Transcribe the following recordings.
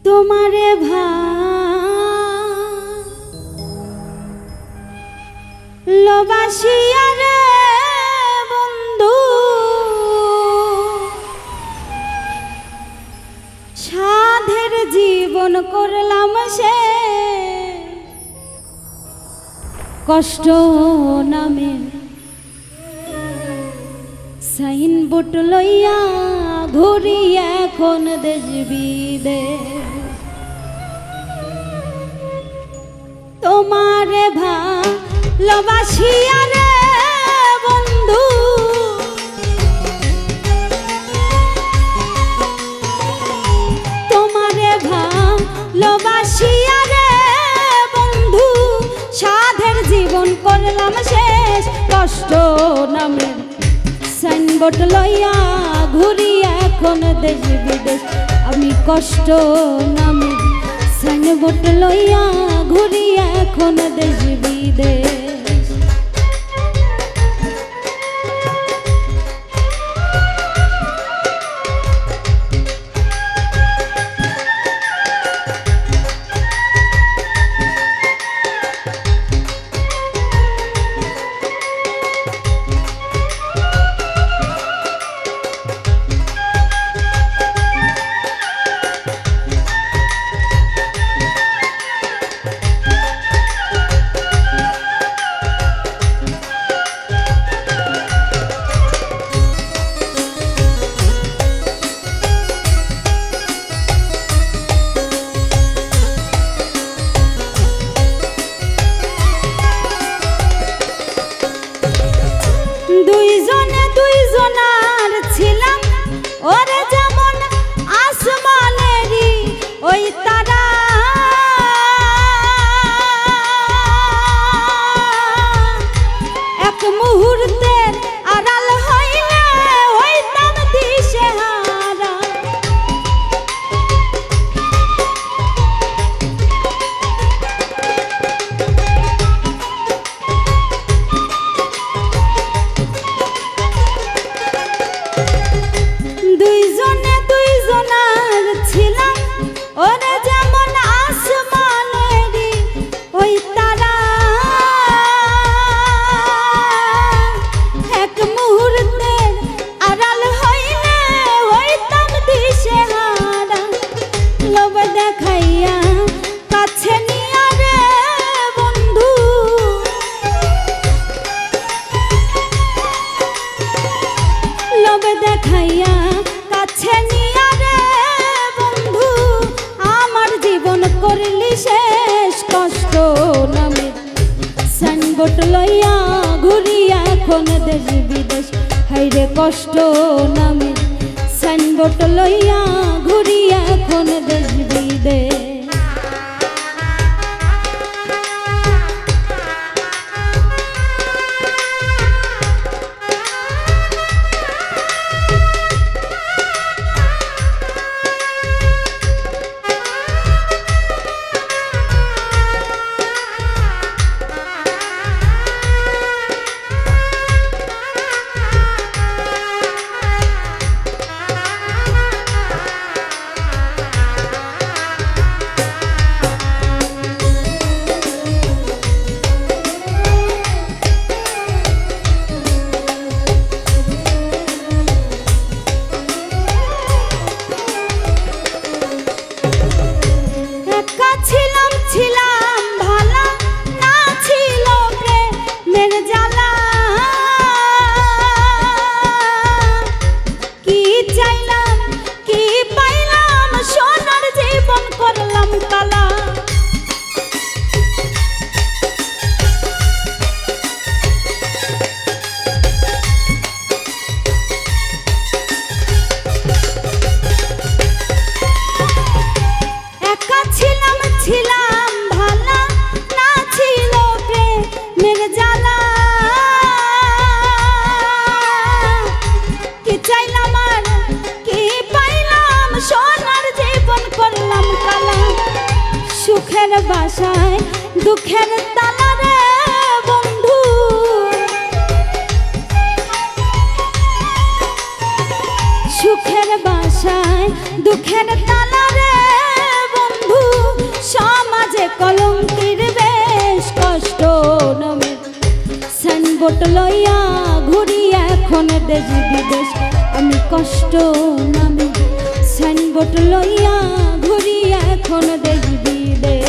তোমারে ভালোবাসিয়া রে বন্ধু সাধের জীবন করলাম সে কষ্ট নামে সাইনবোর্ড লইয়া ঘুরি এখন দেশ বিদেশ। তোমারে ভালোবাসিয়া রে বন্ধু তোমারে ভালোবাসিয়া রে বন্ধু সাধের জীবন করলাম শেষ কষ্ট নামের সাইনবোর্ড লইয়া ঘুরি এখন দেশ বিদেশ। আমি কষ্ট নামের সাইনবোর্ড লইয়া ঘুরি এখন দেশ বিদেশ। দুইজনার ছিলাম ওরে যেমন আসমানেরই ওই তারা এক মুহূর্তের আড়াল হইলে হইতাম দিশেহারা। দুইজনার ছিলাম ওরে যেমন আসমানেরই ওই তারা এক মুহূর্তের আড়াল হইলে হইতাম দিশেহারা। লোভ দেখাইয়া কাছে নিয়া রে বন্ধু লোভ দেখাইয়া কাছে নিয়া রে বন্ধু আমার জীবন করলি শেষ কষ্ট নামে সাইনবোর্ড লইয়া ঘুরি এখন দেশ বিদেশ। হাইরে কষ্ট নামে সাইনবোর্ড লইয়া ঘুরি এখন দেশ বিদেশ। ছিলাম ভালা না ছিল প্রেমের জ্বালা কি চাইলাম কি পাইলাম সোনার জীবন করলাম কালা। ছিলাম ভালা না ছিল প্রেমের জ্বালা কি চাইলাম আর কি পাইলাম সোনার জীবন করলাম কালা। সুখের বাসায় দুঃখের তালা রে বন্ধু সুখের বাসায় দুঃখের তালা রে কলঙ্কের বেশ কষ্ট নামে সাইনবোর্ড লইয়া ঘুরি এখন দেশ বিদেশ। আমি কষ্ট নামে সাইনবোর্ড লইয়া ঘুরি এখন দেশ বিদেশ।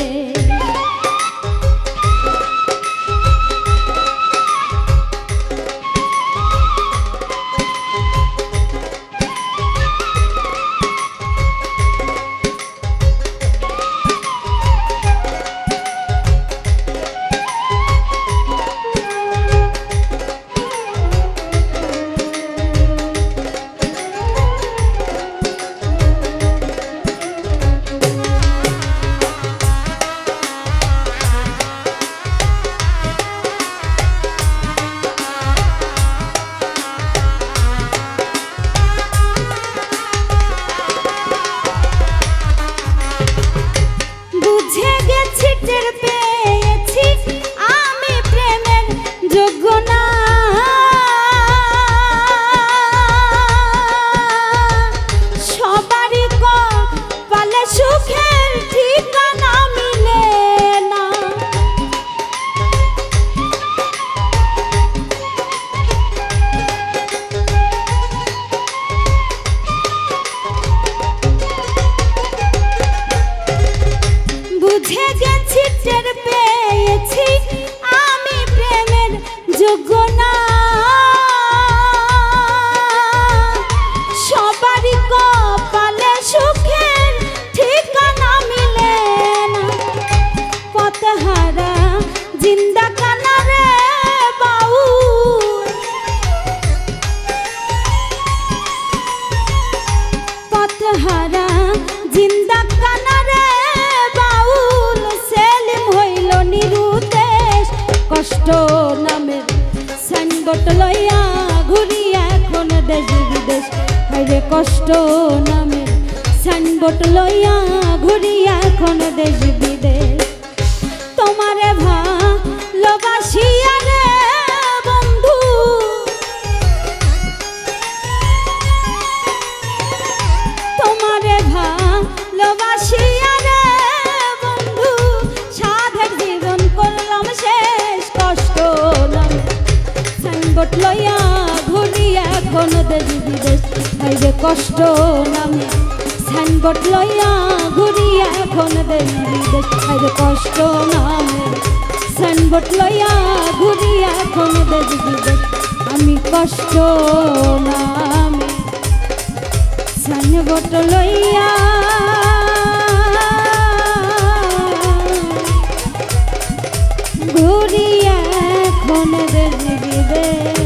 বুঝে গেছি টের পেয়েছি আমি প্রেমের যোগ্য না। সবারই কপালে সুখের ঠিকানা মিলে না। পথহারা জিন্দা কানা রে বাউল, পথহারা জিন্দা কানা রে কষ্ট নামের সাইনবোর্ড লইয়া ঘুরি এখন দেশ বিদেশ। হায়রে কষ্ট নামের সাইনবোর্ড লইয়া ঘুরি এখন দেশ বিদেশ। তোমারে ভালোবাসিয়া রে বন্ধু, তোমারে ভালোবাসিয়া রে বন্ধু সাধের জীবন করলাম শেষ। কষ্ট নামে সাইনবোর্ড লইয়া ঘুরি এখন দেশ বিদেশ। হায়রে কষ্ট নামে সাইনবোর্ড লইয়া ঘুরি এখন দেশ বিদেশ। হায়রে কষ্ট নামে সাইনবোর্ড লইয়া ঘুরি এখন দেশ বিদেশ। আমি কষ্ট নামে সাইনবোর্ড লইয়া ঘুরি এখন দেশ বিদেশ।